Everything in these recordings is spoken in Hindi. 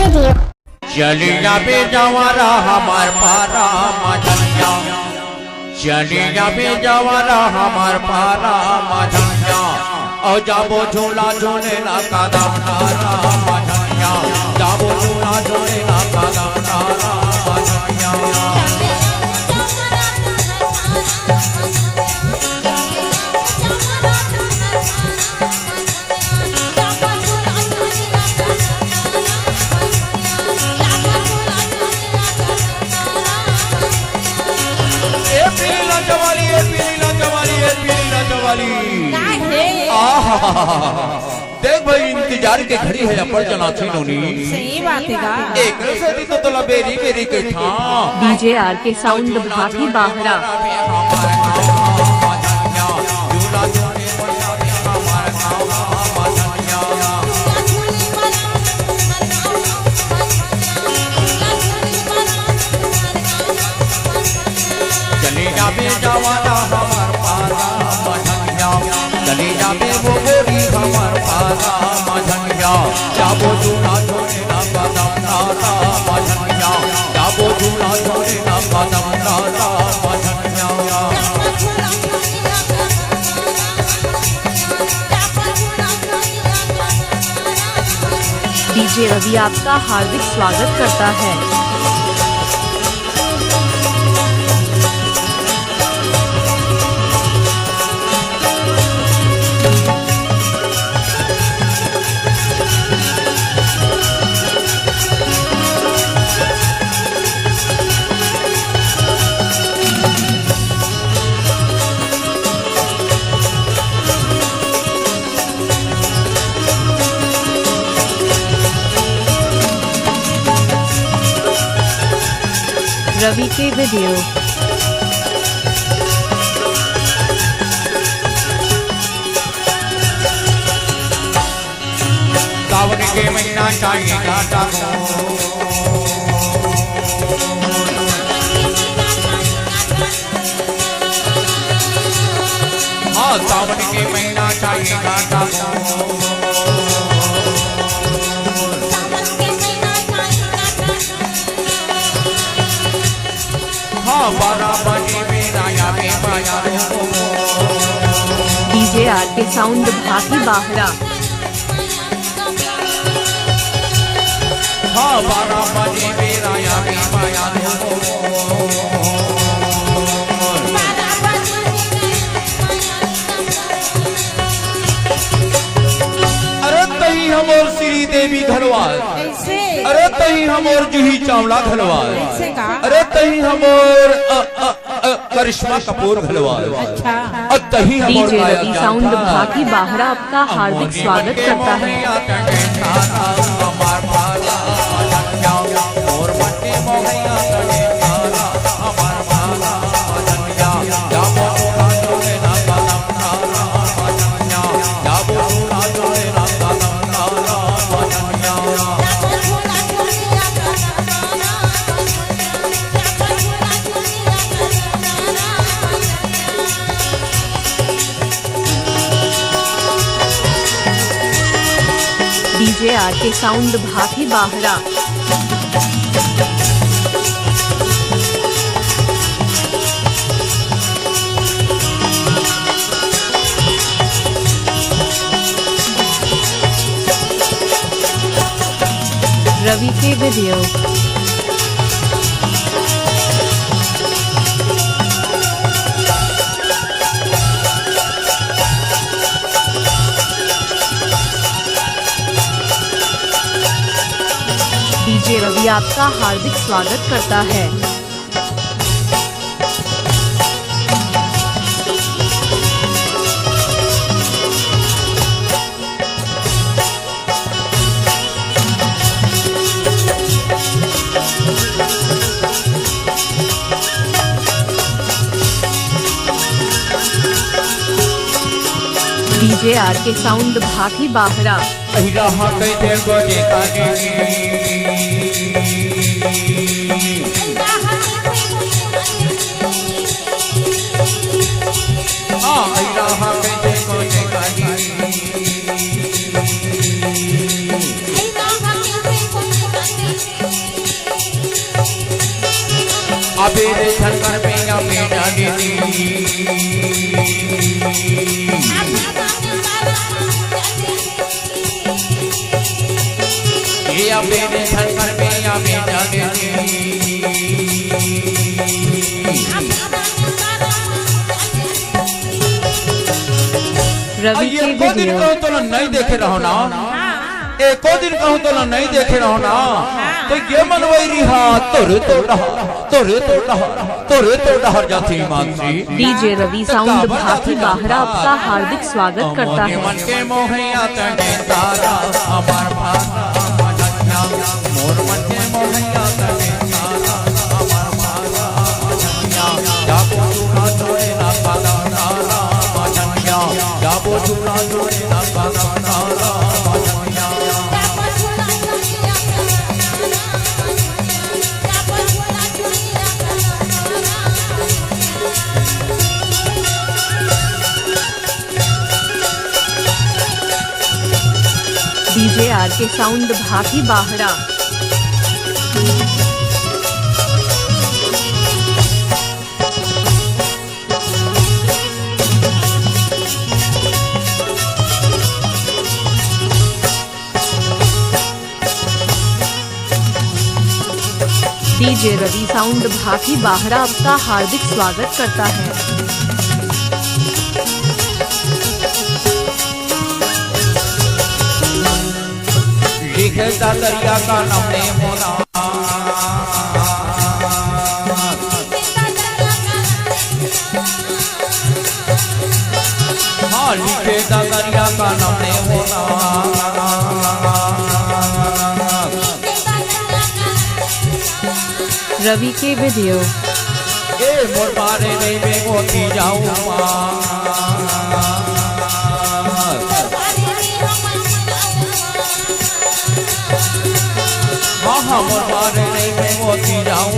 वीडियो। चली जाबे जवारा हमार पारा मझनिया, चली जाबे जवारा हमार पारा मझनिया, और जाबो झूला झूले ना कदम तारा मझनिया, जाबो झूला झूले ना कदम तारा मझनिया। देख भाई इंतजार के घड़ी है अपर जना थी नोनी। सही बात है। एक सदी तो तला बेरी बेरी के था। डीजे आर के साउंड भाभी बाहरा। चली जाबे जवाना हमार पारा मझनिया, चली जाबे वो गोरी हमार पारा मझनिया, जाबो झूला झूले ना कदम तारा मझनिया, जाबो झूला झूले ना कदम तारा मझनिया। डीजे रवि आपका हार्दिक स्वागत करता है। रवि के वीडियो। सावन के महीना चाहिए काटा हाँ, सावन के महीना चाहिए काटा डीजे आर के साउंड भाभी बाहरा। हाँ, 12 बजे मेरा या माया हम और श्री देवी घरवाल, अरे तही हम और जूही चावला घरवाल, अरे तही हम और करिश्मा कपूर घरवाल, तही हम और डीजे रवि साउंड भाभी बाहरा आपका हार्दिक स्वागत करता है। डीजे आर के साउंड भाभी बाहरा। रवि के वीडियो। डीजे रवि आपका हार्दिक स्वागत करता है। डीजे आर के साउंड भाभी बाहरा। नी ये अबे ने धनकर में अबे जाने रवि के एको दिन वीडियो कहूँ तो नहीं देखे रहो ना एको दिन कहूँ तो नहीं देखे रहो ना तो ये मनवाई रिहा तोरे तो डहर जाती मानसी डीजे रवि साउंड भाती बाहरा आपका हार्दिक स्वागत करता है। मन के मोहैया तने तारा अमर भाषा मझनिया मोर मन के मोहैया तने तारा अमर भाषा मझनिया जाबो चूड़ा जोड़े ना पादा तारा मझनिया जाबो चूड़ा जोड़े ना पादा तारा मझनिया डीजे आर के साउंड भाती बाहरा। डीजे रवि साउंड भाती बाहरा आपका हार्दिक स्वागत करता है। लिखता दरिया का नाम ने होना हाँ लिखता दरिया का नाम ने होना रवि के वीडियो ए मोर मारे नहीं में मोती जाऊँ हाँ मोर मारे नहीं में मोती जाऊँ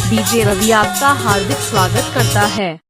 डीजे रवि आपका हार्दिक स्वागत करता है।